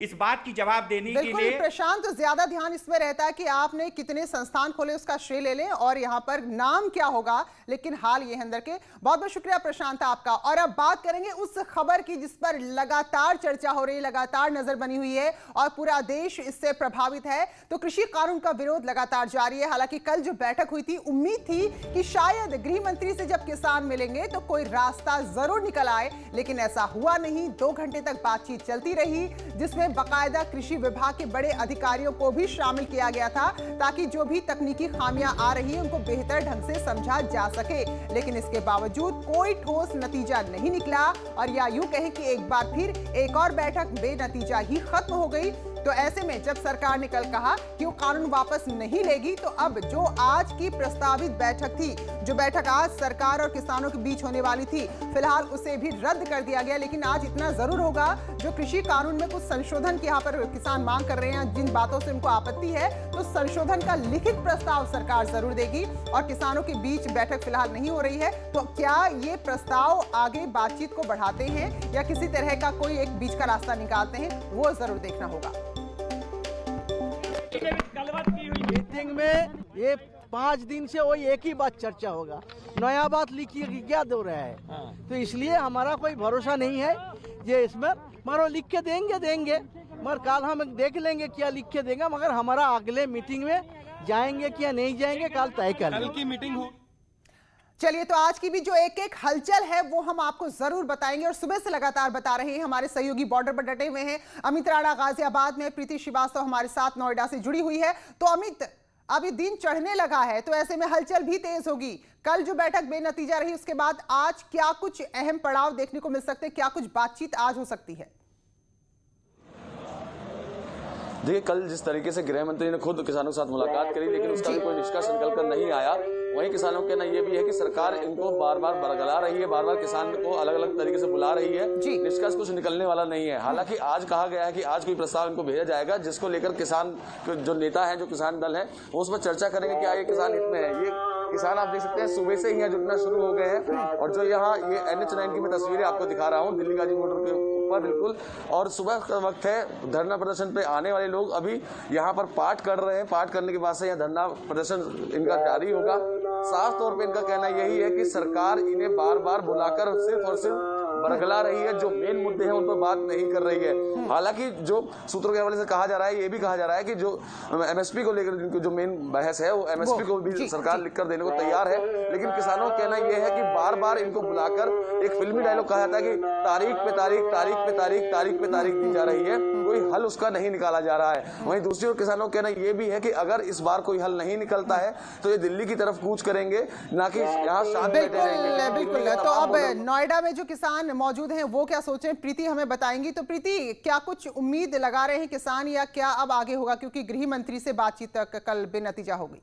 इस बात की जवाब देने के लिए। प्रशांत, तो ज्यादा ध्यान इसमें रहता है कि आपने कितने संस्थान खोले उसका श्रेय ले लें और यहाँ पर नाम क्या होगा, लेकिन हाल ये है अंदर के। बहुत बहुत शुक्रिया प्रशांत आपका। और अब बात करेंगे उस खबर की जिस पर लगातार चर्चा हो रही है, लगातार नजर बनी हुई है और पूरा देश इससे प्रभावित है। तो कृषि कानून का विरोध लगातार जारी है। हालांकि कल जो बैठक हुई थी, उम्मीद थी कि शायद गृह मंत्री से जब किसान मिलेंगे तो कोई रास्ता जरूर निकल आए, लेकिन ऐसा हुआ नहीं। 2 घंटे तक बातचीत चलती रही, जिसमें बाकायदा कृषि विभाग के बड़े अधिकारियों को भी शामिल किया गया था ताकि जो भी तकनीकी खामियां आ रही है उनको बेहतर ढंग से समझा जा सके। लेकिन इसके बावजूद कोई ठोस नतीजा नहीं निकला और या यूं कहें कि एक बार फिर एक और बैठक बेनतीजा ही खत्म हो गई। तो ऐसे में जब सरकार ने कल कहा कि वो कानून वापस नहीं लेगी, तो अब जो आज की प्रस्तावित बैठक थी, जो बैठक आज सरकार और किसानों के बीच होने वाली थी, फिलहाल उसे भी रद्द कर दिया गया। लेकिन आज इतना जरूर होगा, जो कृषि कानून में कुछ संशोधन की यहाँ पर किसान मांग कर रहे हैं, जिन बातों से उनको आपत्ति है, तो संशोधन का लिखित प्रस्ताव सरकार जरूर देगी। और किसानों के बीच बैठक फिलहाल नहीं हो रही है, तो क्या ये प्रस्ताव आगे बातचीत को बढ़ाते हैं या किसी तरह का कोई एक बीच का रास्ता निकालते हैं, वो जरूर देखना होगा। मीटिंग में ये 5 दिन से वही एक ही बात चर्चा होगा, नया बात लिखिए कि क्या दो रहा है। तो इसलिए हमारा कोई भरोसा नहीं है ये इसमें, मगर लिख के देंगे मगर कल हम देख लेंगे क्या लिख के देंगे। मगर हमारा अगले मीटिंग में जाएंगे क्या नहीं जाएंगे कल तय कर, कल की मीटिंग हो। चलिए, तो आज की भी जो एक हलचल है वो हम आपको जरूर बताएंगे और सुबह से लगातार बता रहे हैं। हमारे सहयोगी बॉर्डर पर डटे हुए हैं। अमित राणा गाजियाबाद में, प्रीति श्रीवास्तव हमारे साथ नोएडा से जुड़ी हुई है। तो अमित, अभी दिन चढ़ने लगा है, तो ऐसे में हलचल भी तेज होगी। कल जो बैठक बेनतीजा रही, उसके बाद आज क्या कुछ अहम पड़ाव देखने को मिल सकते हैं, क्या कुछ बातचीत आज हो सकती है? देखिए, कल जिस तरीके से गृह मंत्री ने खुद किसानों के साथ मुलाकात करी, लेकिन उसका भी कोई निष्कर्ष निकल कर नहीं आया। वहीं किसानों के ना ये भी है कि सरकार इनको बार बार बरगला रही है, बार बार किसान को अलग अलग तरीके से बुला रही है, निष्कर्ष कुछ निकलने वाला नहीं है। हालांकि आज कहा गया है कि आज कोई प्रस्ताव इनको भेजा जाएगा, जिसको लेकर किसान जो नेता है, जो किसान दल है, वो उस पर चर्चा करेंगे। क्या ये किसान हित में है? ये किसान आप देख सकते हैं सुबह से ही यहाँ जुटना शुरू हो गए हैं। और जो यहाँ ये NH9 की मैं तस्वीरें आपको दिखा रहा हूँ, दिल्ली गाजी मोटर के ऊपर बिल्कुल, और सुबह का वक्त है। धरना प्रदर्शन पे आने वाले लोग अभी यहाँ पर पाठ कर रहे हैं। पाठ करने के बाद से यहाँ धरना प्रदर्शन इनका जारी होगा। साफ तौर पे इनका कहना यही है कि सरकार इन्हें बार बार बुलाकर सिर्फ और सिर्फ बरगला रही है, जो मेन मुद्दे हैं उन पर बात नहीं कर रही है। हालांकि जो सूत्रों के हवाले से कहा जा रहा है, ये भी कहा जा रहा है कि जो MSP को लेकर जो मेन बहस है, वो MSP को भी सरकार लिखकर देने को तैयार है। लेकिन किसानों का कहना यह है कि बार बार इनको बुलाकर एक फिल्मी डायलॉग कहा जाता है कि तारीख पे तारीख, तारीख पे तारीख, तारीख पे तारीख दी जा रही है, कोई हल उसका नहीं निकाला जा रहा है। वहीं दूसरी ओर किसानों का कहना यह भी है कि अगर इस बार कोई हल नहीं निकलता है तो ये दिल्ली की तरफ कूच करेंगे, ना कि यहाँ शांत बैठे रहेंगे। बिल्कुल। तो अब नोएडा में जो किसान मौजूद हैं वो क्या सोचें, प्रीति हमें बताएंगी। तो प्रीति, क्या कुछ उम्मीद लगा रहे हैं किसान या क्या अब आगे होगा, क्योंकि गृह मंत्री से बातचीत तक कल बेनतीजा हो गई?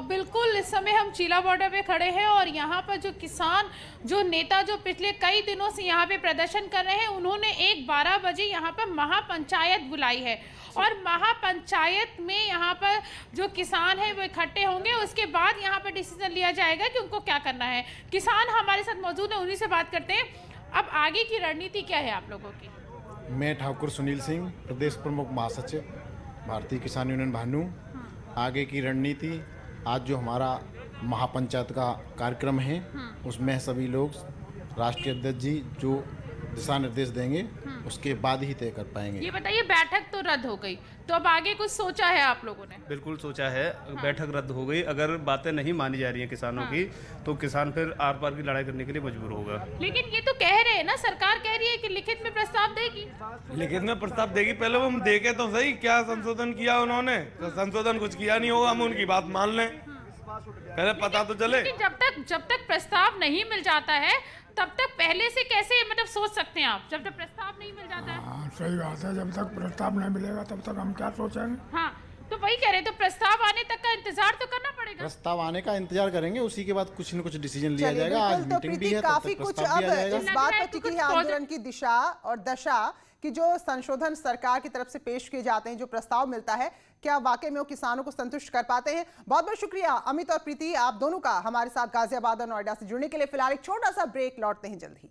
बिल्कुल, इस समय हम चीला बॉर्डर पे खड़े हैं और यहाँ पर जो किसान, जो नेता जो पिछले कई दिनों से यहाँ पे प्रदर्शन कर रहे हैं, उन्होंने 12 बजे यहाँ पर महापंचायत बुलाई है और महापंचायत में यहाँ पर जो किसान हैं वो इकट्ठे होंगे। उसके बाद यहाँ पर डिसीजन लिया जाएगा कि उनको क्या करना है। किसान हमारे साथ मौजूद हैं, उन्हीं से बात करते हैं। अब आगे की रणनीति क्या है आप लोगों की? मैं ठाकुर सुनील सिंह, प्रदेश प्रमुख महासचिव, भारतीय किसान यूनियन भानु। आगे की रणनीति, आज जो हमारा महापंचायत का कार्यक्रम है, उसमें सभी लोग राष्ट्रीय अध्यक्ष जी जो दिशा निर्देश देंगे उसके बाद ही तय कर पाएंगे। ये बताइए, बैठक तो रद्द हो गई, तो अब आगे कुछ सोचा है आप लोगों ने? बिल्कुल सोचा है। बैठक रद्द हो गई, अगर बातें नहीं मानी जा रही हैं किसानों की, तो किसान फिर आर पार की लड़ाई करने के लिए मजबूर होगा। लेकिन ये तो कह रहे हैं ना, सरकार कह रही है कि लिखित में प्रस्ताव देगी। लिखित में प्रस्ताव देगी, पहले वो हम देखे तो सही क्या संशोधन किया उन्होंने। तो संशोधन कुछ किया नहीं होगा, हम उनकी बात मान लें, पहले पता तो चले। जब तक प्रस्ताव नहीं मिल जाता है तब तक पहले से कैसे मतलब सोच सकते हैं आप, जब तक प्रस्ताव नहीं मिल जाता है? सही बात है, जब तक प्रस्ताव नहीं मिलेगा तब तक हम क्या सोचेंगे। हाँ, तो वही कह रहे हैं, तो प्रस्ताव आने तक का इंतजार तो करना पड़ेगा। प्रस्ताव आने का इंतजार करेंगे, उसी के बाद कुछ न कुछ डिसीजन लिया जाएगा। आज मीटिंग भी है, काफी कुछ अब इस बात पर टिकी है आंदोलन की दिशा और दशा कि जो संशोधन सरकार की तरफ से पेश किए जाते हैं, जो प्रस्ताव मिलता है, क्या वाकई में वो किसानों को संतुष्ट कर पाते हैं? बहुत बहुत शुक्रिया अमित और प्रीति, आप दोनों का हमारे साथ गाजियाबाद और नोएडा से जुड़ने के लिए। फिलहाल एक छोटा सा ब्रेक, लौटते हैं जल्द ही।